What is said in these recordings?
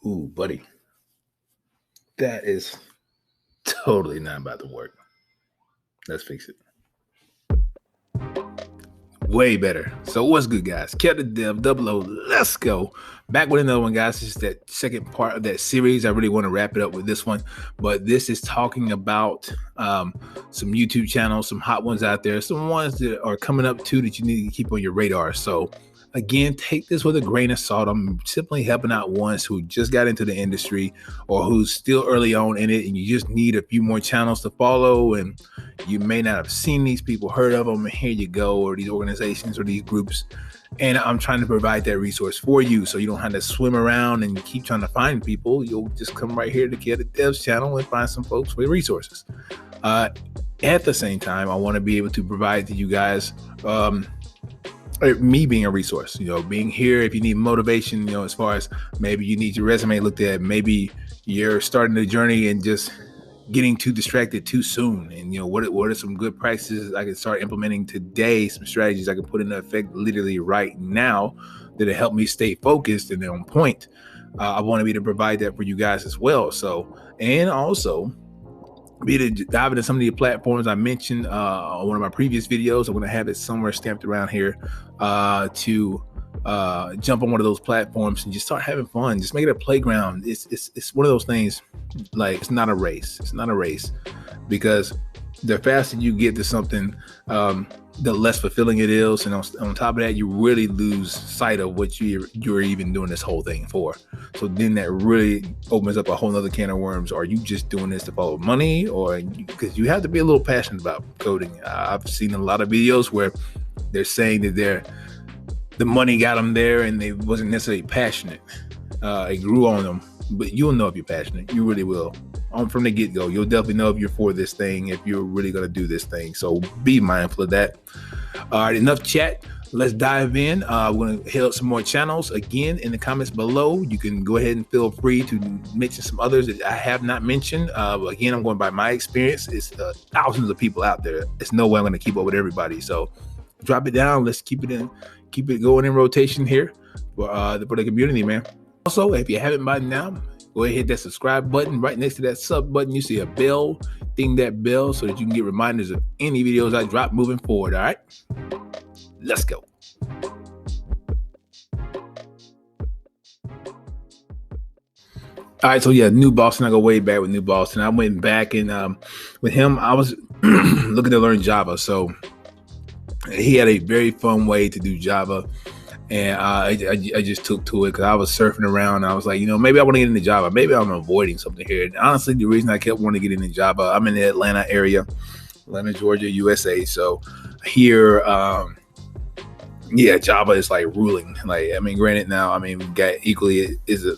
Ooh, buddy. That is totally not about to work. Let's fix it. Way better. So what's good, guys? Pt2 Dev 00. Let's go. Back with another one, guys. This is that second part of that series. I really want to wrap it up with this one, but this is talking about some YouTube channels, some hot ones out there, some ones that are coming up too that you need to keep on your radar. So again, take this with a grain of salt. I'm simply helping out ones who just got into the industry or who's still early on in it, and you just need a few more channels to follow, and you may not have seen these people, heard of them, and here you go, or these organizations or these groups. And I'm trying to provide that resource for you so you don't have to swim around and keep trying to find people. You'll just come right here to Pt2 Dev's channel and find some folks with resources. At the same time, I want to be able to provide to you guys me being a resource, being here if you need motivation, as far as maybe you need your resume looked at, maybe you're starting the journey and just getting too distracted too soon. And what are some good practices I can start implementing today, some strategies I can put into effect literally right now that'll help me stay focused and on point. I want to be to provide that for you guys as well. So, and also be to dive into some of the platforms I mentioned on one of my previous videos. I'm going to have it somewhere stamped around here to jump on one of those platforms and just start having fun. Just make it a playground. It's one of those things, like, it's not a race. It's not a race, because the faster you get to something, the less fulfilling it is. And on top of that, you really lose sight of what you're even doing this whole thing for. So then that really opens up a whole nother can of worms. Are you just doing this to follow money, or because you have to be a little passionate about coding? I've seen a lot of videos where they're saying that the money got them there and they wasn't necessarily passionate. It grew on them, but you'll know if you're passionate. You really will. From the get-go, you'll definitely know if you're for this thing, if you're really going to do this thing. So be mindful of that. All right, enough chat. Let's dive in. We're going to hit up some more channels. Again, in the comments below, you can go ahead and feel free to mention some others that I have not mentioned. Again, I'm going by my experience. It's thousands of people out there. There's no way I'm going to keep up with everybody. So drop it down. Let's keep it going in rotation here for the community, man. Also, if you haven't by now, go ahead and hit that subscribe button. Right next to that sub button, you see a bell. Ding that bell so that you can get reminders of any videos I drop moving forward. All right, let's go. All right, so yeah, New Boston. I go way back with New Boston. I went back and with him, I was looking to learn Java. So he had a very fun way to do Java. And I just took to it because I was surfing around. And I was like, maybe I want to get into Java. Maybe I'm avoiding something here. And honestly, the reason I kept wanting to get into Java, I'm in the Atlanta area, Atlanta, Georgia, USA. So here, Java is like ruling. Granted now, we got equally is a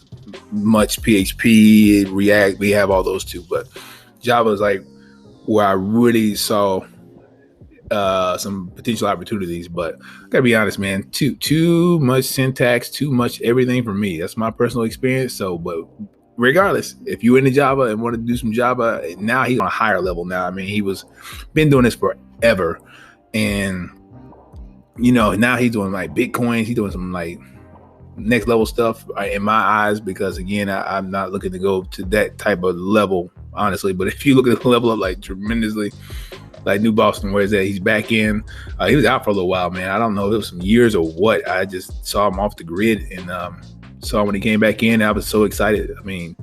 much PHP, React. We have all those too, but Java is like where I really saw some potential opportunities. But I gotta be honest, man, too much syntax, too much everything for me. That's my personal experience. So, but regardless, if you're into Java and want to do some Java, now he's on a higher level now. He was been doing this forever, and now he's doing like Bitcoins. He's doing some like next level stuff in my eyes, because again, I'm not looking to go to that type of level, honestly. But if you look at the level up like tremendously, like New Boston, where is that? He's back in. He was out for a little while, man. I don't know if it was some years or what. I just saw him off the grid and saw him when he came back in. I was so excited. Like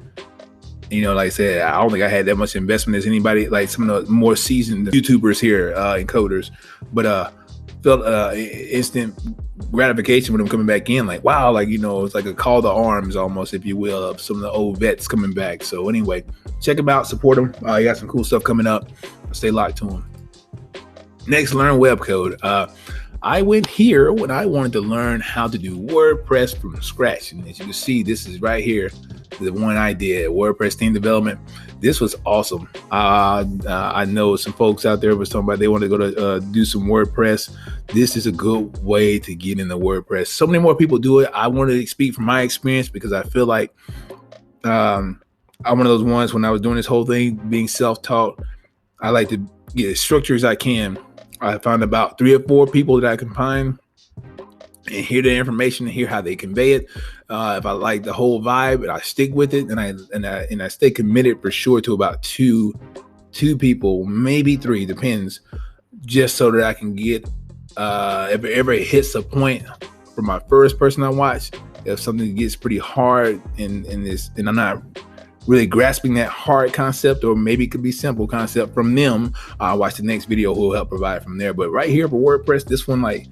I said, I don't think I had that much investment as anybody, like some of the more seasoned YouTubers here and coders. But felt instant gratification with him coming back in. Like, wow, it's like a call to arms almost, if you will, of some of the old vets coming back. So anyway, check him out, support him. He got some cool stuff coming up. Stay locked to him. Next, LearnWebCode. I went here when I wanted to learn how to do WordPress from scratch. And as you can see, this is right here, the one I did, WordPress theme development. This was awesome. I know some folks out there was talking about they want to go to do some WordPress. This is a good way to get into WordPress. So many more people do it. I wanted to speak from my experience because I feel like I'm one of those ones when I was doing this whole thing, being self-taught. I like to get as structured as I can. I found about 3 or 4 people that I can find and hear the information and hear how they convey it. If I like the whole vibe and I stick with it, and I stay committed for sure to about two people, maybe three, depends, just so that I can get if it ever hits a point for my first person I watch, if something gets pretty hard and I'm not really grasping that hard concept, or maybe it could be simple concept from them, I'll watch the next video who will help provide from there. But right here for WordPress, this one, like,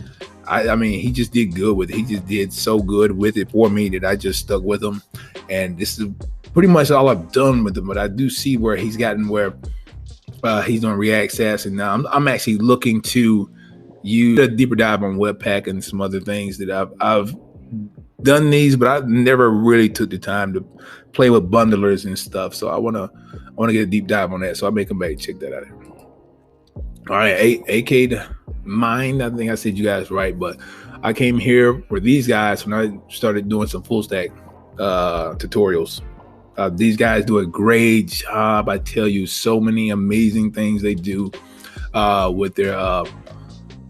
I mean, he just did good with it. He just did so good with it for me that I just stuck with him. And this is pretty much all I've done with him. But I do see where he's gotten where he's doing React SaaS. And now I'm actually looking to use a deeper dive on Webpack and some other things that I've done these, but I never really took the time to play with bundlers and stuff. So I want to get a deep dive on that. So I may come back and check that out. All right, Academind, I think I said you guys right, but I came here for these guys when I started doing some full stack tutorials. These guys do a great job. I tell you, so many amazing things they do with their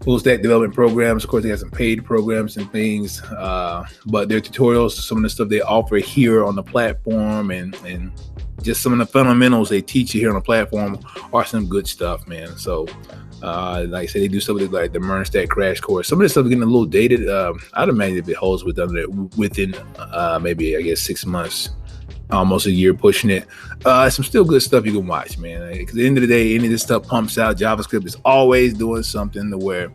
full stack development programs. Of course, they have some paid programs and things, but their tutorials, some of the stuff they offer here on the platform, and just some of the fundamentals they teach you here on the platform are some good stuff, man. So like I said, they do stuff like the MERN Stack crash course. Some of this stuff is getting a little dated. I'd imagine if it holds within maybe, I guess, 6 months, almost a year pushing it. Some still good stuff you can watch, man. Because at the end of the day, any of this stuff pumps out. JavaScript is always doing something to where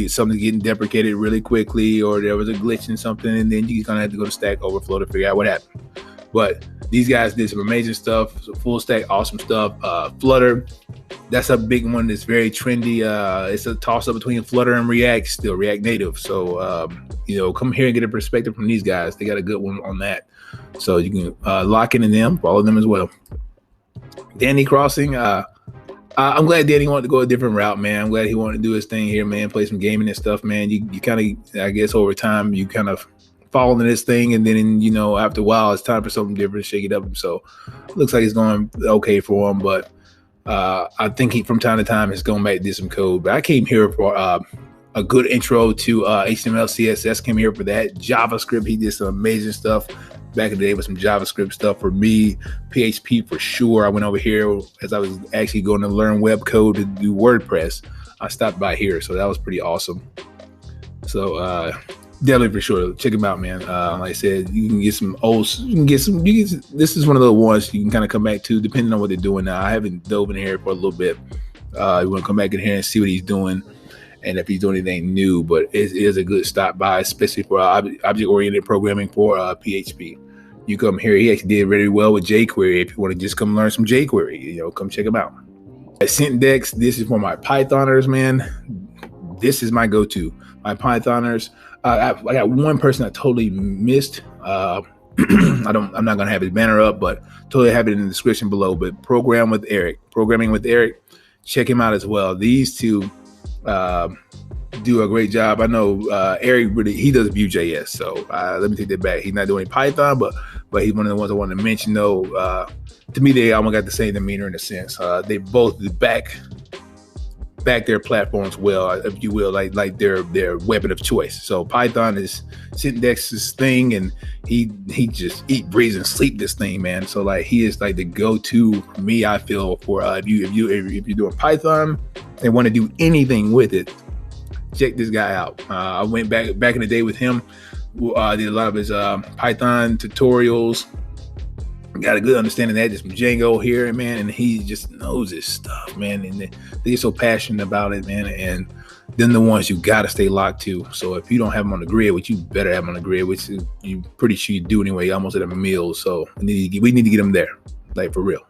something's getting deprecated really quickly, or there was a glitch in something, and then you're gonna have to go to Stack Overflow to figure out what happened. But these guys did some amazing stuff. So full stack, awesome stuff. Flutter, that's a big one that's very trendy. It's a toss up between Flutter and React, still React Native. So come here and get a perspective from these guys. They got a good one on that. So you can lock into them, follow them as well. Dani Krossing, I'm glad Dani wanted to go a different route, man. I'm glad he wanted to do his thing here, man, play some gaming and stuff, man. You kind of, I guess over time, you kind of fall into this thing, and then, after a while, it's time for something different, shake it up. So it looks like it's going okay for him, but I think he, from time to time, is going back to do some code. But I came here for a good intro to HTML, CSS, came here for that. JavaScript, he did some amazing stuff back in the day with some JavaScript stuff for me. PHP for sure. I went over here as I was actually going to learn webcode to do WordPress. I stopped by here, so that was pretty awesome. So definitely for sure, check him out, man. Like I said, you can get some this is one of the ones you can kind of come back to depending on what they're doing now. I haven't dove in here for a little bit. You want to come back in here and see what he's doing, and if he's doing anything new. But it is a good stop by, especially for object-oriented programming for PHP. You come here, he actually did really well with jQuery. If you want to just come learn some jQuery, come check him out. At sentdex, this is for my Pythoners, man. This is my go-to. My Pythoners. I got one person I totally missed. I'm not gonna have his banner up, but totally have it in the description below. But programming with Eric, check him out as well. These two do a great job. I know Eric he does Vue.js, so let me take that back. He's not doing Python, but he's one of the ones I wanted to mention. Though to me, they almost got the same demeanor in a sense. They both back their platforms well, if you will, like their weapon of choice. So Python is sentdex's thing, and he just eat, breathe, and sleep this thing, man. So like he is like the go-to for me, I feel, for if you're doing Python and want to do anything with it, check this guy out. I went back in the day with him. Did a lot of his Python tutorials. Got a good understanding of that, just from Django here, man, and he just knows his stuff, man, and they're so passionate about it, man, and then the ones you got to stay locked to. So if you don't have them on the grid, which you better have them on the grid, which you pretty sure you do anyway, almost at a meal, so we need to get them there, like for real.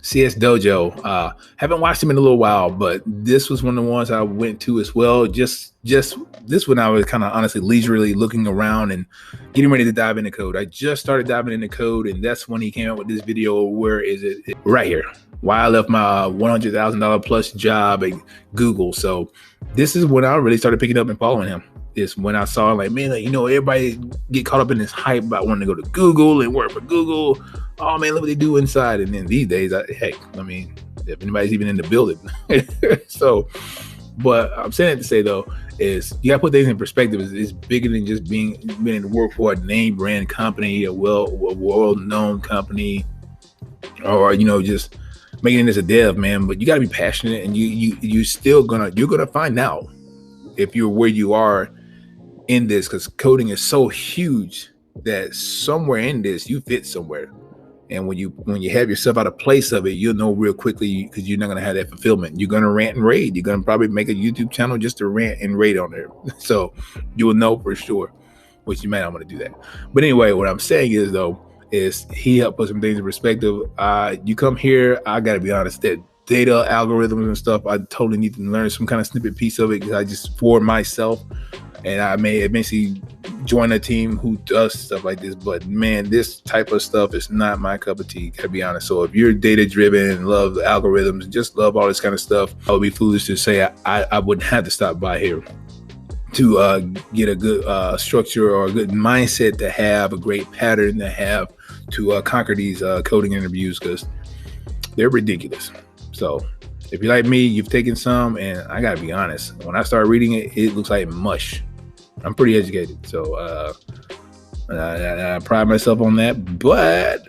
CS Dojo, haven't watched him in a little while, but this was one of the ones I went to as well. Just this one I was kind of honestly leisurely looking around and getting ready to dive into code. I just started diving into code, and that's when he came out with this video. Where is it? Right here. Why I left my $100,000 plus job at Google. So this is when I really started picking up and following him. It's when I saw, like, man, everybody get caught up in this hype about wanting to go to Google and work for Google. Oh man, look what they do inside. And then these days, if anybody's even in the building. So But I'm saying it to say though is you gotta put things in perspective. It's bigger than just being to work for a name brand company, a world known company, or just making it as a dev, man. But you gotta be passionate, and you're gonna find out if you're where you are in this, because coding is so huge that somewhere in this you fit somewhere. And when you have yourself out of place of it, you'll know real quickly, because you're not going to have that fulfillment. You're going to rant and raid. You're going to probably make a YouTube channel just to rant and raid on there. So you will know for sure, which you might not want to do that. But anyway, what I'm saying is though, is he helped put some things in perspective. You come here, I got to be honest, that data algorithms and stuff, I totally need to learn some kind of snippet piece of it, because I just, for myself, and I may eventually join a team who does stuff like this. But man, this type of stuff is not my cup of tea, to be honest. So if you're data driven and love the algorithms, just love all this kind of stuff, I would be foolish to say I wouldn't have to stop by here to get a good structure or a good mindset to have, a great pattern to have to conquer these coding interviews, because they're ridiculous. So if you're like me, you've taken some, and I gotta be honest, when I start reading it, it looks like mush. I'm pretty educated, so I pride myself on that. But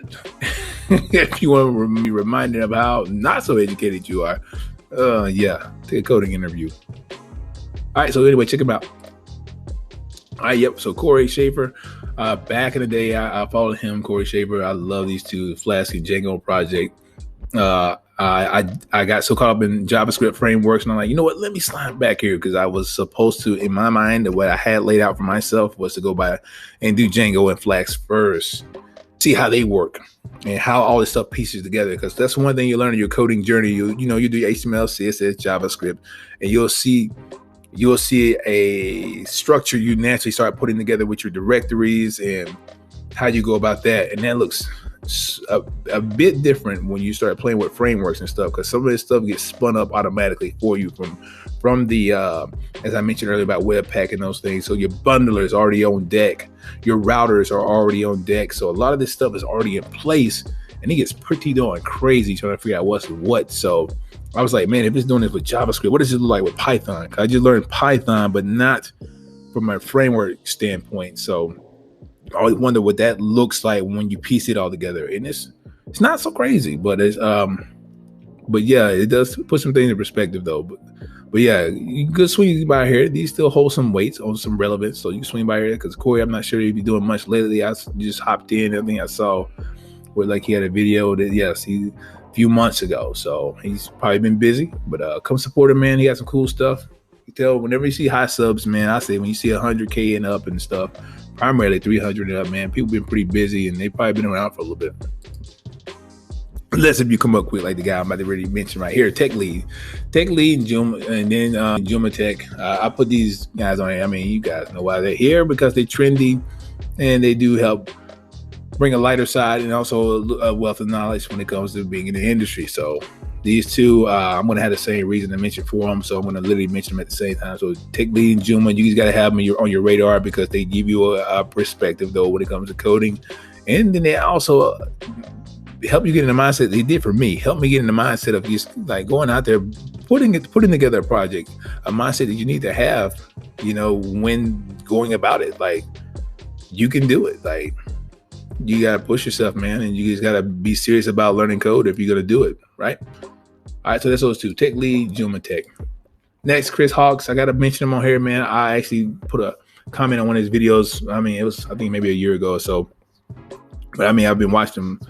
if you want to be reminded of how not so educated you are, yeah, take a coding interview. All right, so anyway, check him out. All right, yep. So Corey Shafer, back in the day, I followed him. Corey Shafer, I love these two, Flask and Django project. I got so caught up in JavaScript frameworks, and I'm like, you know what? Let me slide back here, because I was supposed to, in my mind, what I had laid out for myself was to go by and do Django and Flask first, see how they work and how all this stuff pieces together. Because that's one thing you learn in your coding journey. You do HTML, CSS, JavaScript, and you'll see a structure you naturally start putting together with your directories and how you go about that, and that looks a bit different when you start playing with frameworks and stuff, because some of this stuff gets spun up automatically for you from the as I mentioned earlier about Webpack and those things. So your bundler is already on deck, your routers are already on deck, so a lot of this stuff is already in place, and it gets pretty darn crazy trying to figure out what's what. So I was like, man, if it's doing this with JavaScript, what does it look like with Python? I just learned Python, but not from a framework standpoint. So I always wonder what that looks like when you piece it all together, and it's not so crazy, but it's but yeah, it does put some things in perspective though. But yeah, you could swing by here. These still hold some weights on some relevance, so you can swing by here. Because Corey, I'm not sure if you're doing much lately. I just hopped in. I think I saw where like he had a video that a few months ago, so he's probably been busy. But come support him, man. He got some cool stuff. You tell whenever you see high subs, man. I say when you see 100K and up and stuff, primarily 300 and up, man, people been pretty busy, and they probably been around for a little bit. Unless if you come up quick, like the guy I'm about to already mention right here, Tech Lead and Joma, and then Joma Tech. I put these guys on here. I mean, you guys know why they're here, because they're trendy, and they do help bring a lighter side and also a wealth of knowledge when it comes to being in the industry. So these two, I'm going to have the same reason to mention for them, so I'm going to literally mention them at the same time. So Tech Lead and Joma, you guys got to have them on your radar, because they give you a perspective though when it comes to coding, and then they also help you get in the mindset. They did for me, help me get in the mindset of just like going out there, putting together a project, a mindset that you need to have, when going about it. Like, you can do it. Like, you got to push yourself, man, and you just got to be serious about learning code if you're going to do it, right? All right, so that's those two, Tech Lead, Joma Tech. Next, Chris Hawks. I got to mention him on here, man. I actually put a comment on one of his videos. I mean, it was, I think, maybe a year ago or so. But I mean, I've been watching him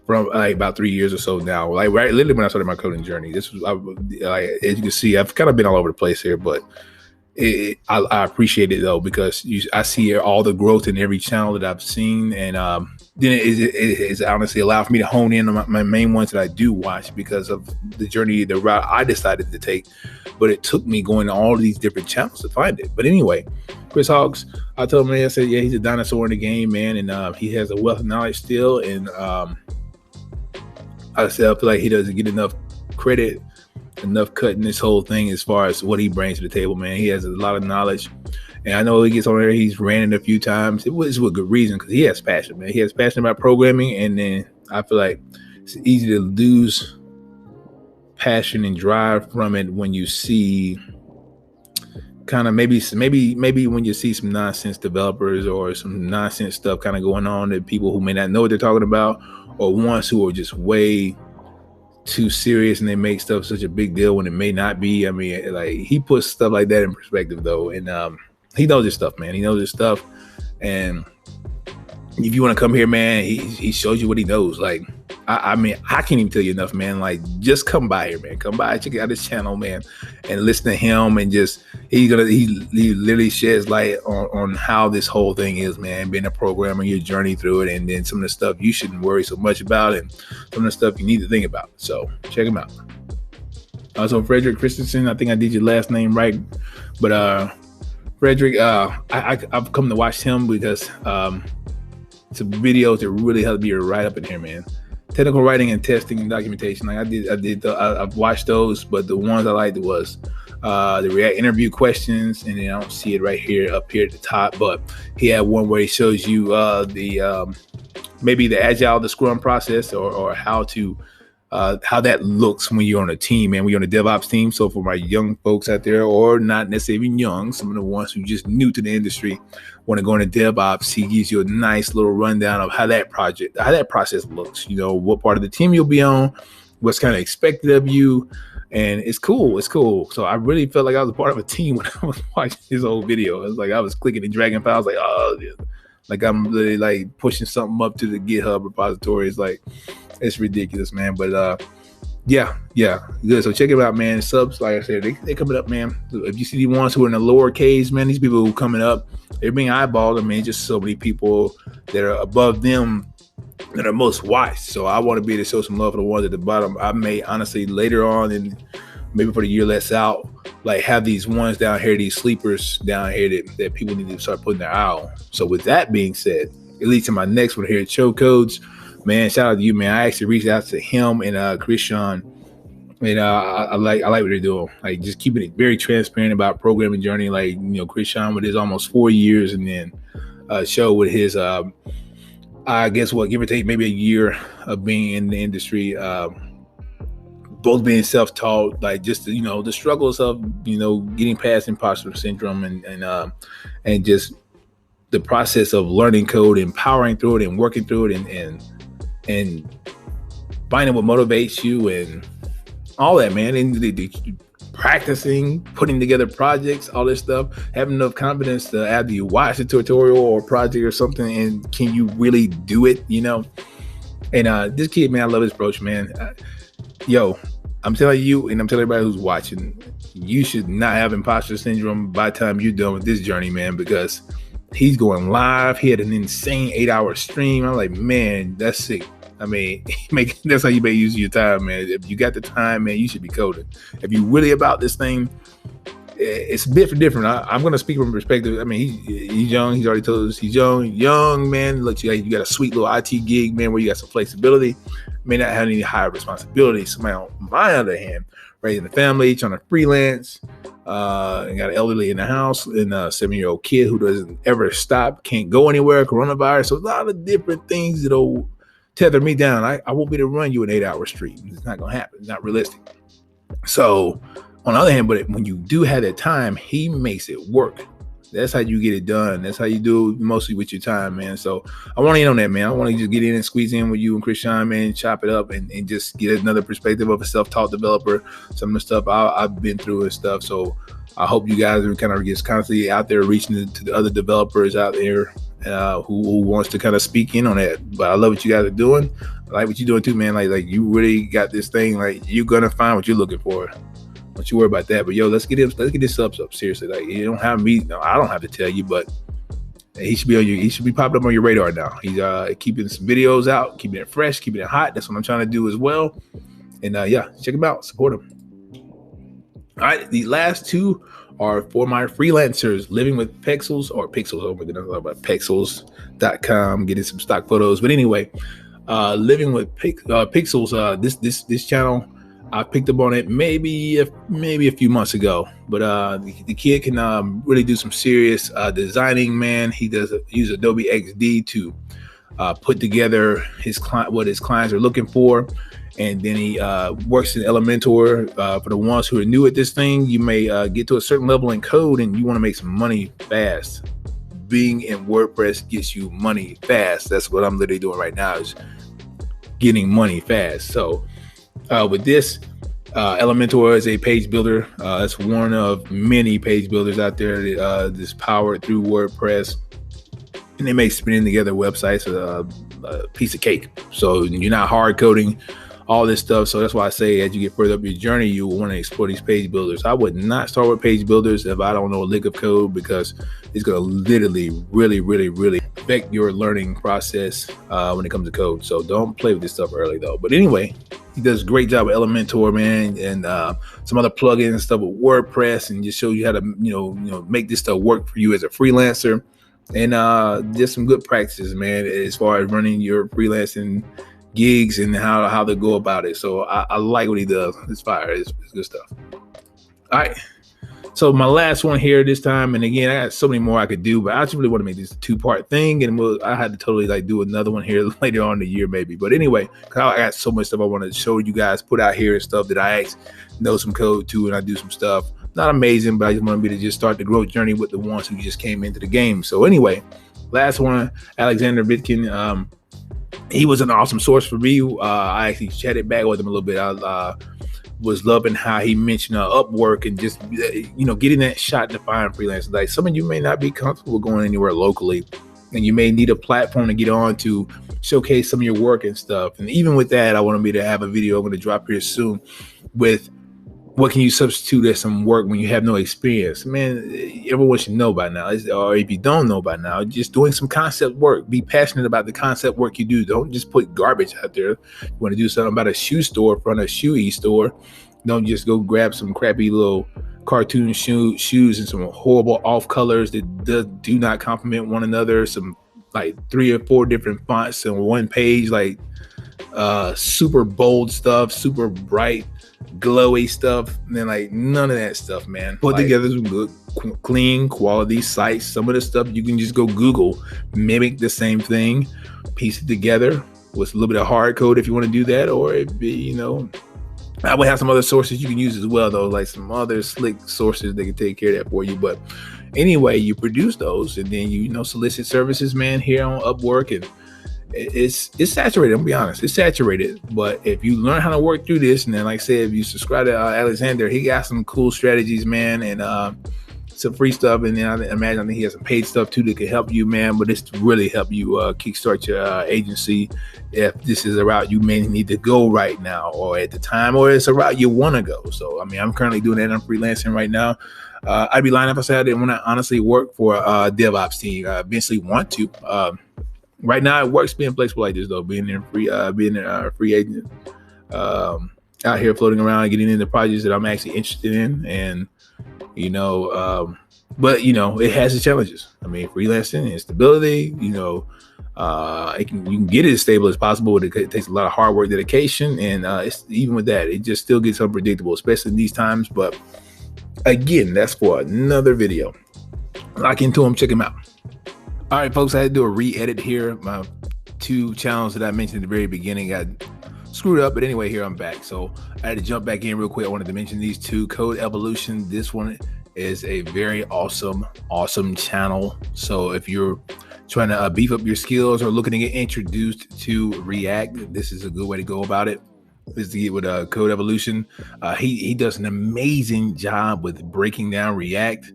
from like about 3 years or so now. Like right, literally when I started my coding journey. This was, as you can see, I've kind of been all over the place here, but I appreciate it though, because I see all the growth in every channel that I've seen, and then it's honestly allowed for me to hone in on my main ones that I do watch, because of the journey, the route I decided to take. But it took me going to all of these different channels to find it. But anyway, Chris Hawks, I told him, I said, yeah, he's a dinosaur in the game, man, and he has a wealth of knowledge still, and I feel like he doesn't get enough credit, enough cut in this whole thing as far as what he brings to the table, man. He has a lot of knowledge, and I know he gets on there, he's ranted a few times. It was with good reason, because he has passion, man. He has passion about programming, and then I feel like it's easy to lose passion and drive from it when you see kind of maybe when you see some nonsense developers or some nonsense stuff kind of going on, that people who may not know what they're talking about, or ones who are just way too serious and they make stuff such a big deal when it may not be. I mean, like, he puts stuff like that in perspective though, and he knows his stuff, man. He knows his stuff, and if you want to come here, man, he shows you what he knows. Like, I mean, I can't even tell you enough, man. Like, just come by here, man. Come by, check out his channel, man, and listen to him. And just he literally sheds light on how this whole thing is, man. Being a programmer, your journey through it, and then some of the stuff you shouldn't worry so much about, and some of the stuff you need to think about. So check him out. Also, Fredrik Christenson. I think I did your last name right, but Fredrik, I've come to watch him because some videos that really helped me right up in here, man. Technical writing and testing and documentation. Like I've watched those, but the ones I liked was the React interview questions, and then I don't see it right here up here at the top, but he had one where he shows you maybe the agile, the Scrum process, or how that looks when you're on a team, man. We're on a DevOps team. So for my young folks out there, or not necessarily even young, some of the ones who just new to the industry want to go into DevOps, he gives you a nice little rundown of how that process looks. You know, what part of the team you'll be on, what's kind of expected of you, and it's cool. It's cool. So I really felt like I was a part of a team when I was watching his old video. It was like I was clicking and dragging files, like, oh, like I'm really like pushing something up to the GitHub repository. It's like, it's ridiculous, man. But yeah, good. So check it out, man. Subs, like I said, they coming up, man. If you see the ones who are in the lower K's, man, these people who are coming up, they're being eyeballed. I mean, just so many people that are above them that are most watched. So I want to be able to show some love for the ones at the bottom. I may honestly later on, and maybe for the year less out, like have these ones down here, these sleepers down here that people need to start putting their eye on. So with that being said, it leads to my next one here at Chau Codes. Man, shout out to you, man. I actually reached out to him and Christian, and I like what they're doing. Like, just keeping it very transparent about programming journey. Like, you know, Christian with his almost 4 years, and then Chau with his I guess give or take maybe a year of being in the industry. Both being self-taught, like just the struggles of getting past imposter syndrome and just the process of learning code, and powering through it and working through it and finding what motivates you and all that, man. And the practicing, putting together projects, all this stuff, having enough confidence to after you watch a tutorial or project or something, and can you really do it, And this kid, man, I love his approach, man. I'm telling you, and I'm telling everybody who's watching, you should not have imposter syndrome by the time you're done with this journey, man, because he's going live. He had an insane 8-hour stream. I'm like, man, that's sick. I mean, that's how you may use your time, man. If you got the time, man, you should be coding. If you really about this thing, it's a bit different. I'm going to speak from perspective. I mean, he's young. He's already told us he's young, man. Look, you got a sweet little IT gig, man, where you got some flexibility. May not have any higher responsibility. Somebody on my other hand, raising a family, trying to freelance, and got an elderly in the house, and a 7-year-old kid who doesn't ever stop, can't go anywhere, coronavirus. So a lot of different things that'll tether me down. I won't be able to run you an 8-hour stream. It's not going to happen. It's not realistic. So on the other hand, but when you do have that time, he makes it work. That's how you get it done. That's how you do it mostly with your time, man. So I want to in on that, man. I want to just get in and squeeze in with you and Christian, man, chop it up and just get another perspective of a self-taught developer, some of the stuff I've been through and stuff. So I hope you guys are kind of just constantly out there reaching to the other developers out there who wants to kind of speak in on that. But I love what you guys are doing. I like what you're doing too, man. Like you really got this thing. Like, you're going to find what you're looking for. Don't you worry about that. But let's get this subs up. Seriously, like, you don't have me. No, I don't have to tell you, but he should be on you. He should be popping up on your radar now. He's keeping some videos out, keeping it fresh, keeping it hot. That's what I'm trying to do as well. And check him out, support him. All right, the last two are for my freelancers, living with Pixels or Pixels. Oh my goodness, I love about Pixels.com, getting some stock photos. But anyway, living with Pixels. This channel, I picked up on it maybe a few months ago, but the kid can really do some serious designing, man. He does use Adobe XD to put together what his clients are looking for. And then he works in Elementor. For the ones who are new at this thing, you may get to a certain level in code and you want to make some money fast. Being in WordPress gets you money fast. That's what I'm literally doing right now, is getting money fast. So with this, Elementor is a page builder. It's one of many page builders out there that's powered through WordPress, and they make spinning together websites a piece of cake. So you're not hard coding all this stuff. So that's why I say, as you get further up your journey, you will want to explore these page builders. I would not start with page builders if I don't know a lick of code, because it's going to literally really affect your learning process when it comes to code. So don't play with this stuff early though. But anyway, he does a great job with Elementor, man, and some other plugins and stuff with WordPress, and just show you how to make this stuff work for you as a freelancer. And just some good practices, man, as far as running your freelancing gigs and how to go about it. So I like what he does. It's fire. It's good stuff. All right. So my last one here this time, and again, I got so many more I could do, but I just really want to make this a 2-part thing, and I had to totally do another one here later on in the year maybe. But anyway, I got so much stuff I want to show you guys, put out here, and stuff that I actually know some code too, and I do some stuff. Not amazing, but I just want me to just start the growth journey with the ones who just came into the game. So anyway, last one, Aleksander Vitkin. He was an awesome source for me. I actually chatted back with him a little bit. I was loving how he mentioned Upwork and just getting that shot to find freelancers. Like, some of you may not be comfortable going anywhere locally, and you may need a platform to get on to showcase some of your work and stuff. And even with that, I want me to have a video I'm going to drop here soon with what can you substitute as some work when you have no experience. Man, everyone should know by now, or if you don't know by now, just doing some concept work. Be passionate about the concept work you do. Don't just put garbage out there. You want to do something about a shoe store from a shoe store. Don't just go grab some crappy little cartoon shoes and some horrible off colors that do not complement one another. Some 3 or 4 different fonts on one page, super bold stuff, super bright, glowy stuff. And then none of that stuff, man. Put together some good, clean, quality sites. Some of the stuff you can just go Google, mimic the same thing, piece it together with a little bit of hard code if you want to do that, or I would have some other sources you can use as well, though, like some other slick sources that can take care of that for you. But anyway, you produce those, and then solicit services, man, here on Upwork, and it's saturated. I'm gonna be honest, it's saturated. But if you learn how to work through this, and then, like I said, if you subscribe to Aleksander, he got some cool strategies, man, and some free stuff. And then I think he has some paid stuff too that can help you, man. But it's to really help you kickstart your agency if this is a route you may need to go right now, or at the time, or it's a route you want to go. So I mean, I'm currently doing that. I'm freelancing right now. I'd be lying if I said I didn't want to honestly work for a DevOps team. I eventually want to. Right now, it works being flexible like this, though. Being a free agent, out here floating around, getting into projects that I'm actually interested in, and but it has its challenges. I mean, freelancing and stability. You can get it as stable as possible, but it takes a lot of hard work, dedication, and even with that, it just still gets unpredictable, especially in these times. But again, that's for another video. Lock into them, check them out. All right, folks, I had to do a re-edit here. My 2 channels that I mentioned at the very beginning got screwed up, but anyway, here I'm back. So I had to jump back in real quick. I wanted to mention these 2. Codevolution. This one is a very awesome channel. So if you're trying to beef up your skills or looking to get introduced to React, this is a good way to go about it. Is to get with Codevolution. He does an amazing job with breaking down React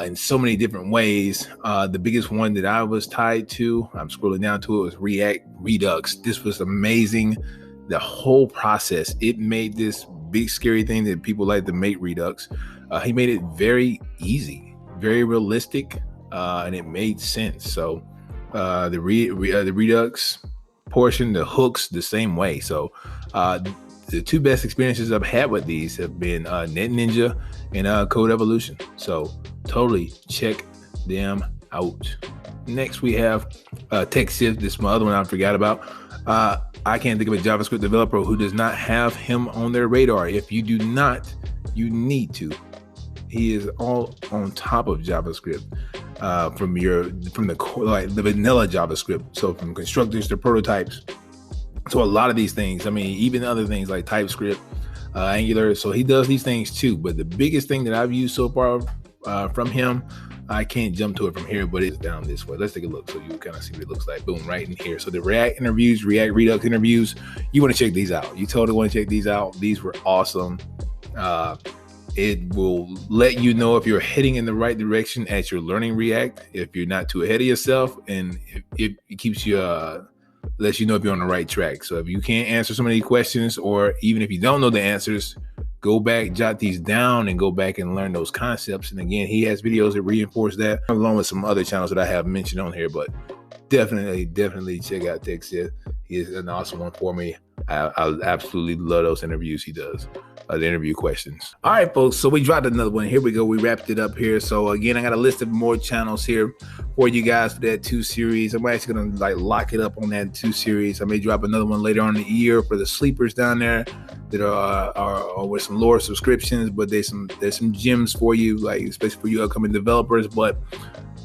in so many different ways. The biggest one that I was tied to, I'm scrolling down to it, was React Redux. This was amazing. The whole process, it made this big scary thing that people like to make Redux. He made it very easy, very realistic, and it made sense. So the Redux portion, the hooks, the same way. So the 2 best experiences I've had with these have been NetNinja and Codevolution. So totally check them out. Next, we have Techsith. This is my other one I forgot about. I can't think of a JavaScript developer who does not have him on their radar. If you do not, you need to. He is all on top of JavaScript. from the vanilla JavaScript. So from constructors to prototypes. So a lot of these things, I mean, even other things like TypeScript, Angular. So he does these things too. But the biggest thing that I've used so far from him, I can't jump to it from here, but it's down this way. Let's take a look so you kind of see what it looks like. Boom, right in here. So the React interviews, React Redux interviews, you want to check these out. You totally want to check these out. These were awesome. It will let you know if you're heading in the right direction as you're learning React, if you're not too ahead of yourself, and it keeps you, lets you know if you're on the right track. So if you can't answer so many questions, or even if you don't know the answers, go back, jot these down, and go back and learn those concepts. And again, he has videos that reinforce that, along with some other channels that I have mentioned on here. But definitely check out Techsith. He is an awesome one for me. I absolutely love those interviews he does. The interview questions. All right, folks. So we dropped another one. Here we go. We wrapped it up here. So again, I got a list of more channels here for you guys for that 2 series. I'm actually gonna lock it up on that 2 series. I may drop another one later on in the year for the sleepers down there that are with some lower subscriptions, but there's some gems for you, like especially for you upcoming developers. But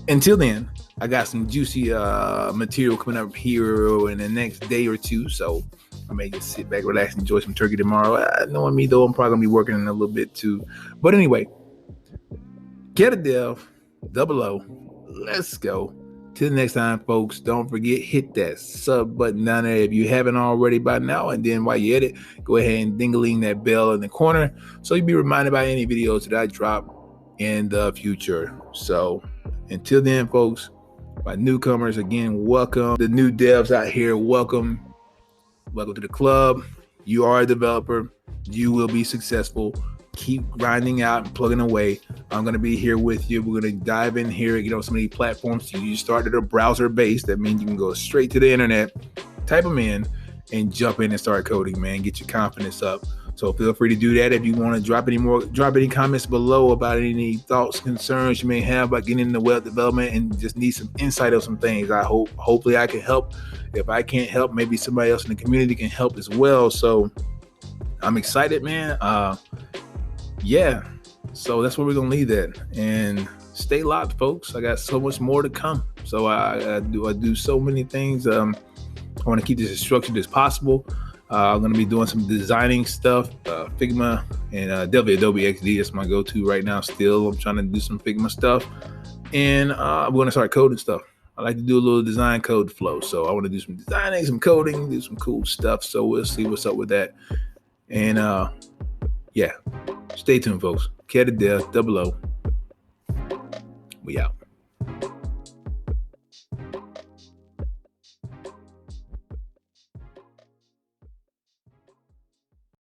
until then, I got some juicy material coming up here in the next day or two. So I may just sit back, relax, and enjoy some turkey tomorrow. Knowing me, though, I'm probably going to be working in a little bit, too. But anyway, get a dev, 00. Let's go. Till next time, folks, don't forget, hit that sub button down there if you haven't already by now. And then while you're at it, go ahead and ding-a-ling that bell in the corner so you'll be reminded by any videos that I drop in the future. So until then, folks, my newcomers, again, welcome. The new devs out here, welcome. Welcome to the club. You are a developer. You will be successful. Keep grinding out and plugging away. I'm going to be here with you. We're going to dive in here, get on some of these platforms. You start at a browser base. That means you can go straight to the internet, type them in, and jump in and start coding, man. Get your confidence up. So feel free to do that. If you want to drop any comments below about any thoughts, concerns you may have about getting into web development and just need some insight on some things. Hopefully I can help. If I can't help, maybe somebody else in the community can help as well. So I'm excited, man. Yeah. So that's where we're going to leave that. And stay locked, folks. I got so much more to come. So I do so many things. I want to keep this as structured as possible. I'm going to be doing some designing stuff, Figma, and definitely Adobe XD. That's my go-to right now still. I'm trying to do some Figma stuff. And I'm going to start coding stuff. I like to do a little design code flow. So I want to do some designing, some coding, do some cool stuff. So we'll see what's up with that. And yeah, stay tuned, folks. Cat of Death, 00. We out.